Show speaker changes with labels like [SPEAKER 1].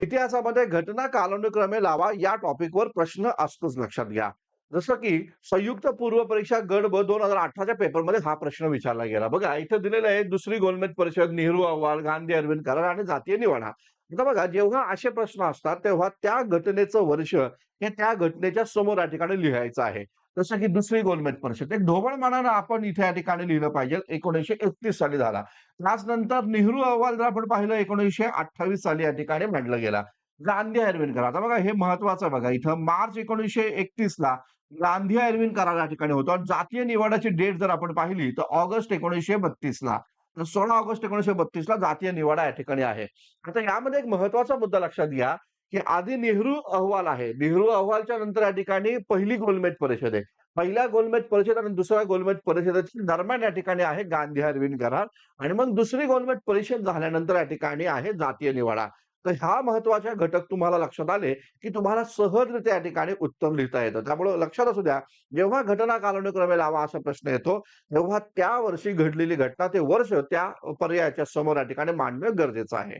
[SPEAKER 1] इतिहासामध्ये घटना कालानुक्रमे लावा या टॉपिकवर प्रश्न असतोच लक्षात घ्या. जसं की संयुक्त पूर्व परीक्षा गट ब 2018च्या पेपरमध्ये हा प्रश्न विचारला गेला. बघा इथं दिलेलं आहे दुसरी गोलमेज परिषद, नेहरू अहवाल, गांधी अरविंद करार आणि जातीय निवाडा. आता बघा जेव्हा असे प्रश्न असतात तेव्हा त्या घटनेचं वर्ष हे त्या घटनेच्या समोर या ठिकाणी लिहायचं आहे. जसं की दुसरी गोलमेज परिषद एक ढोबळमानानं आपण इथे या ठिकाणी लिहिलं पाहिजे 1931 साली झाला. त्याचनंतर नेहरू अहवाल जर आपण पाहिलं 1928 साली या ठिकाणी मांडला गेला. गांधी अरविंद करार. आता बघा हे महत्वाचं बघा इथं मार्च 1931 ला गांधी अरविंद करार या ठिकाणी होतो आणि जातीय निवाडाची डेट जर आपण पाहिली तर ऑगस्ट 1932 ला. तर 16 ऑगस्ट 1932 ला जातीय निवाडा या ठिकाणी आहे. आता यामध्ये एक महत्वाचा मुद्दा लक्षात घ्या, की आधी नेहरू अहवाल आहे. नेहरू अहवालच्या नंतर या ठिकाणी पहिली गोलमेज परिषद आहे. पहिल्या गोलमेज परिषद आणि दुसऱ्या गोलमेज परिषदेच्या दरम्यान या ठिकाणी आहे गांधी अरविंद करार आणि मग दुसरी गोलमेज परिषद झाल्यानंतर या ठिकाणी आहे जातीय निवाडा. तर ह्या महत्त्वाच्या घटक तुम्हाला लक्षात आले, की तुम्हाला सहजरित्या या ठिकाणी उत्तर लिहिता येतं. त्यामुळे लक्षात असू द्या, जेव्हा घटना कालानुक्रमे लावा असा प्रश्न येतो, तेव्हा त्या वर्षी घडलेली घटना ते वर्ष त्या पर्यायाच्या समोर या ठिकाणी मांडणं गरजेचं आहे.